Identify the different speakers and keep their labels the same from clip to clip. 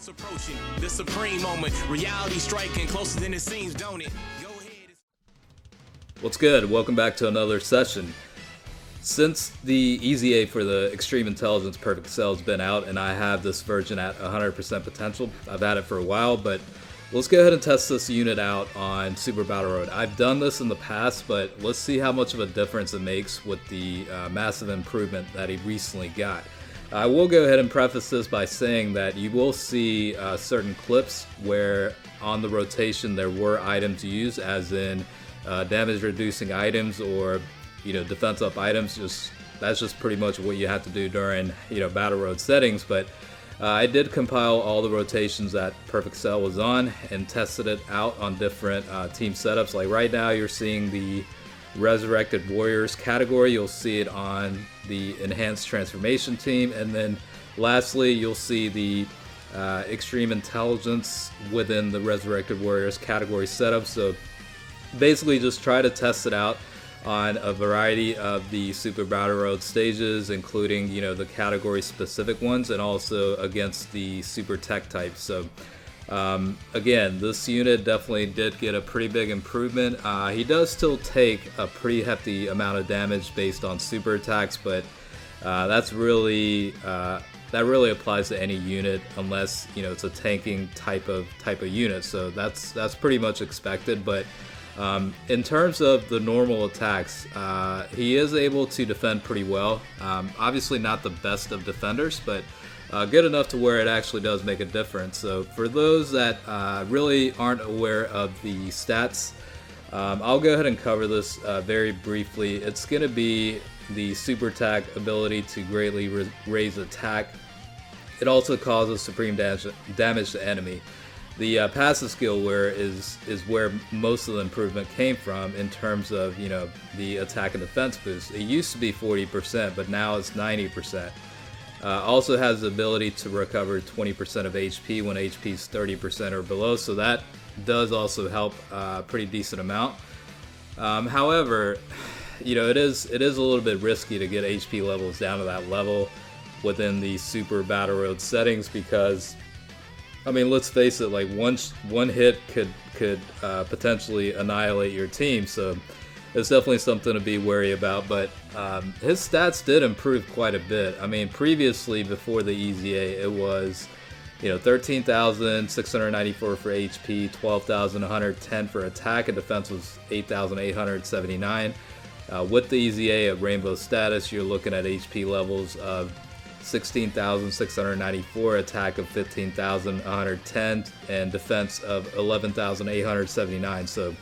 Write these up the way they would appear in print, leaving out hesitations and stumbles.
Speaker 1: it's approaching the supreme moment. Reality striking closer than it seems, don't it? Go ahead.
Speaker 2: What's good? Welcome back to another session. Since the EZA for the Extreme Intelligence Perfect Cell has been out and I have this version at 100% potential, I've had it for a while, but let's go ahead and test this unit out on Super Battle Road. I've done this in the past, but let's see how much of a difference it makes with the massive improvement that he recently got. I will go ahead and preface this by saying that you will see certain clips where on the rotation there were items used, as in damage reducing items or defense up items. That's just pretty much what you have to do during Battle Road settings. But I did compile all the rotations that Perfect Cell was on and tested it out on different team setups. Like right now you're seeing the Resurrected Warriors category. You'll see it on the Enhanced Transformation team, and then lastly you'll see the Extreme Intelligence within the Resurrected Warriors category setup. So basically just try to test it out on a variety of the Super Battle Road stages, including the category specific ones, and also against the super tech types. So again, this unit definitely did get a pretty big improvement. He does still take a pretty hefty amount of damage based on super attacks, but that really applies to any unit unless it's a tanking type of unit. So that's pretty much expected. But in terms of the normal attacks, he is able to defend pretty well. Obviously not the best of defenders, but good enough to where it actually does make a difference. So for those that really aren't aware of the stats, I'll go ahead and cover this very briefly. It's going to be the super attack ability to greatly raise attack. It also causes supreme damage to enemy. The passive skill is where most of the improvement came from in terms of the attack and defense boost. It used to be 40%, but now it's 90%. Also has the ability to recover 20% of HP when HP is 30% or below, so that does also help a pretty decent amount. However, it is a little bit risky to get HP levels down to that level within the Super Battle Road settings, because let's face it, like one hit could potentially annihilate your team. So it's definitely something to be wary about. But his stats did improve quite a bit. Previously, before the EZA, it was 13,694 for HP, 12,110 for attack, and defense was 8,879. With the EZA at Rainbow status, you're looking at HP levels of 16,694, attack of 15,110, and defense of 11,879. So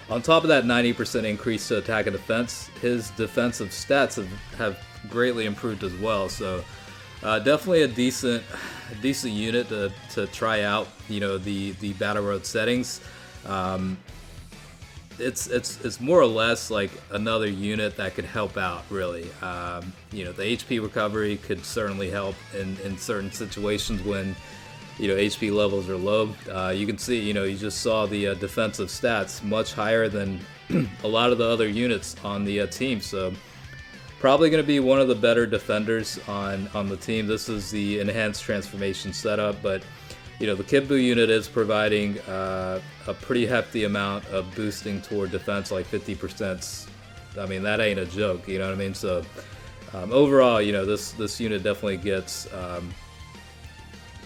Speaker 2: on top of that 90% increase to attack and defense, his defensive stats have greatly improved as well. So definitely a decent unit to try out the Battle Road settings. It's more or less like another unit that could help out, really. The HP recovery could certainly help in certain situations when HP levels are low. You can see, you just saw the defensive stats much higher than a lot of the other units on the team. So probably going to be one of the better defenders on the team. This is the Enhanced Transformation setup, but the Kid-Buu unit is providing a pretty hefty amount of boosting toward defense, like 50%. That ain't a joke, you know what I mean? So overall, this unit definitely gets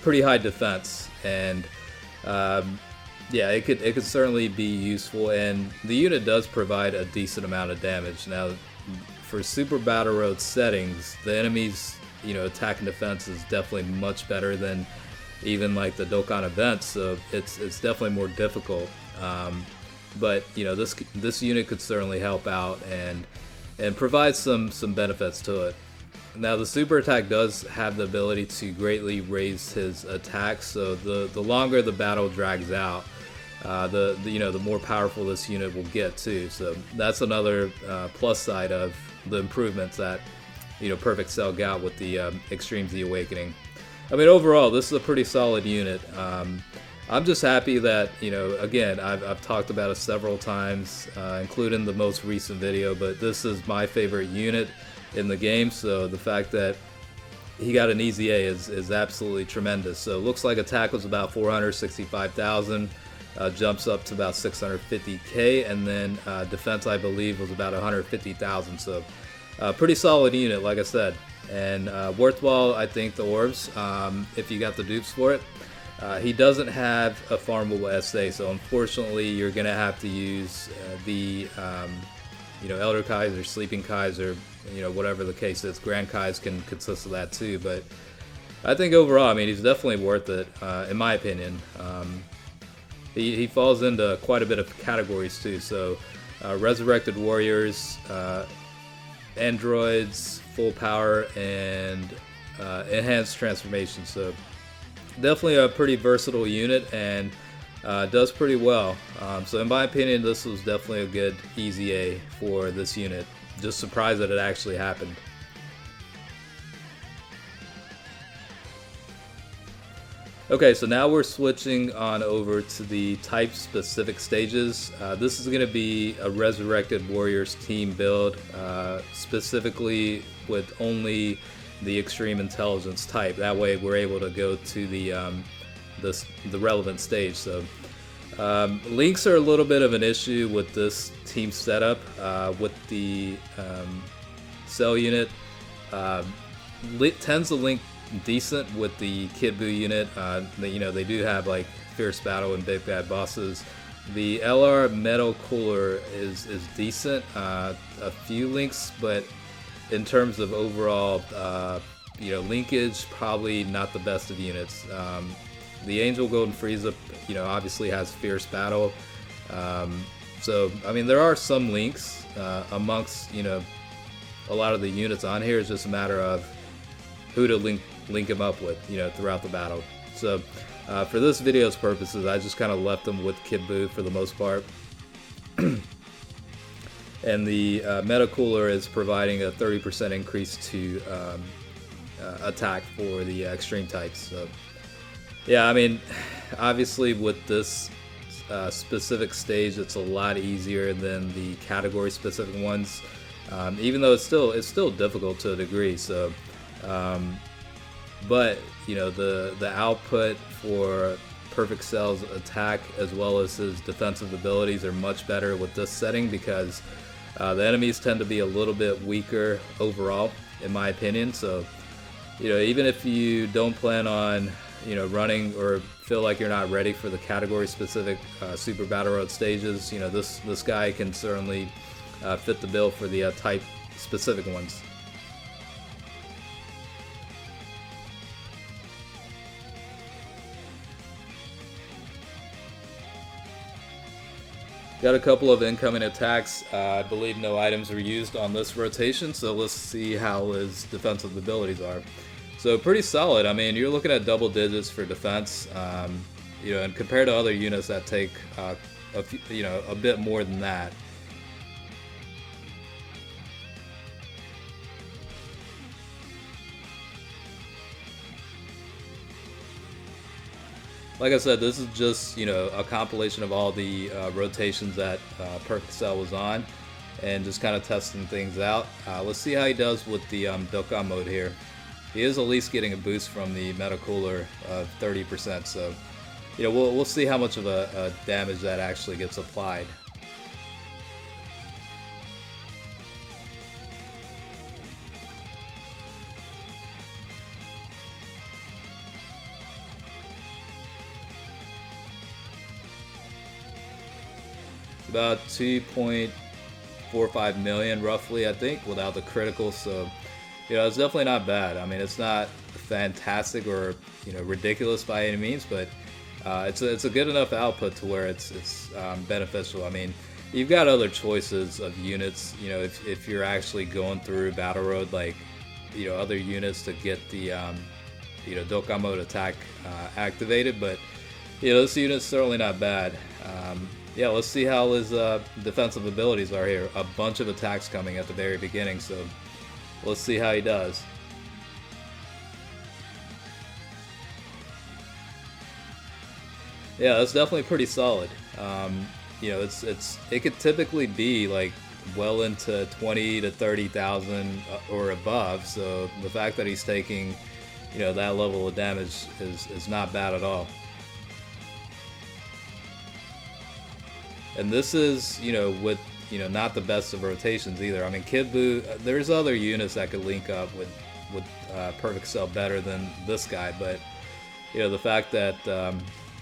Speaker 2: pretty high defense, and it could certainly be useful, and the unit does provide a decent amount of damage. Now, for Super Battle Road settings, the enemy's attack and defense is definitely much better than even like the Dokkan events, so it's definitely more difficult. But this unit could certainly help out and provide some benefits to it. Now the super attack does have the ability to greatly raise his attack, so the longer the battle drags out, the more powerful this unit will get too. So that's another plus side of the improvements that Perfect Cell got with the Extreme Z Awakening. Overall, this is a pretty solid unit. I'm just happy that, again, I've talked about it several times, including the most recent video, but this is my favorite unit in the game. So the fact that he got an EZA is absolutely tremendous. So it looks like attack was about 465,000, jumps up to about 650k, and then defense, I believe, was about 150,000. So pretty solid unit, like I said, and worthwhile, I think, the orbs, if you got the dupes for it. He doesn't have a farmable SA, so unfortunately you're gonna have to use the Elder Kais or Sleeping Kais, or whatever the case is. Grand Kais can consist of that too, but I think overall, I mean, he's definitely worth it, in my opinion. He falls into quite a bit of categories too, so Resurrected Warriors, Androids, Full Power, and Enhanced Transformation, so definitely a pretty versatile unit, and does pretty well. So in my opinion, this was definitely a good EZA for this unit. Just surprised that it actually happened. Okay, so now we're switching on over to the type specific stages. This is going to be a Resurrected Warriors team build, specifically with only the Extreme Intelligence type. That way we're able to go to the relevant stage. So links are a little bit of an issue with this team setup. With the cell unit, tends to link decent with the Kid Buu unit. They do have like Fierce Battle and Big Bad Bosses. The LR Metal Cooler is decent. A few links, but in terms of overall linkage, probably not the best of units. The Angel Golden Frieza, obviously has Fierce Battle. So I mean, there are some links amongst a lot of the units on here. It's just a matter of who to link him up with throughout the battle. So for this video's purposes, I just kind of left them with Kid Buu for the most part. And the Meta Cooler is providing a 30% increase to attack for the extreme types. So yeah, I mean, obviously with this specific stage, it's a lot easier than the category specific ones, even though it's still difficult to a degree. So but the output for Perfect Cell's attack as well as his defensive abilities are much better with this setting, because the enemies tend to be a little bit weaker overall, in my opinion. So even if you don't plan on running, or feel like you're not ready for the category specific Super Battle Road stages, this guy can certainly fit the bill for the type specific ones. Got a couple of incoming attacks. I believe no items were used on this rotation, so let's see how his defensive abilities are. So pretty solid. I mean, you're looking at double digits for defense, and compared to other units that take a bit more than that. Like I said, this is just a compilation of all the rotations that Perfect Cell was on, and just kind of testing things out. Let's see how he does with the Dokkan mode here. He is at least getting a boost from the Meta Cooler of 30%, so we'll see how much of a damage that actually gets applied. About 2.45 million roughly, I think, without the critical. So it's definitely not bad. I mean, it's not fantastic or ridiculous by any means, but it's a good enough output to where it's beneficial. I mean, you've got other choices of units, if you're actually going through Battle Road, like other units to get the Dokkan mode attack activated, but this unit's certainly not bad. Yeah, let's see how his defensive abilities are here. A bunch of attacks coming at the very beginning, so let's see how he does. Yeah, that's definitely pretty solid. It could typically be like well into 20 to 30,000 or above. So the fact that he's taking you know, that level of damage is not bad at all. And this is, you know, with, you know, not the best of rotations either. I mean, Kid Buu, there's other units that could link up with Perfect Cell better than this guy, but, you know, the fact that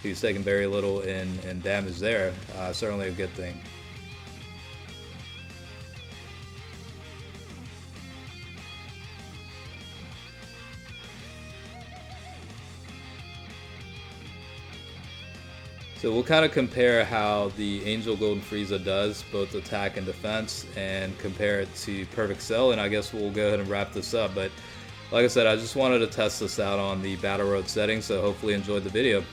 Speaker 2: he's taking very little in damage there, certainly a good thing. So we'll kind of compare how the Angel Golden Frieza does both attack and defense, and compare it to Perfect Cell, and I guess we'll go ahead and wrap this up. But like I said, I just wanted to test this out on the Battle Road setting, so hopefully you enjoyed the video.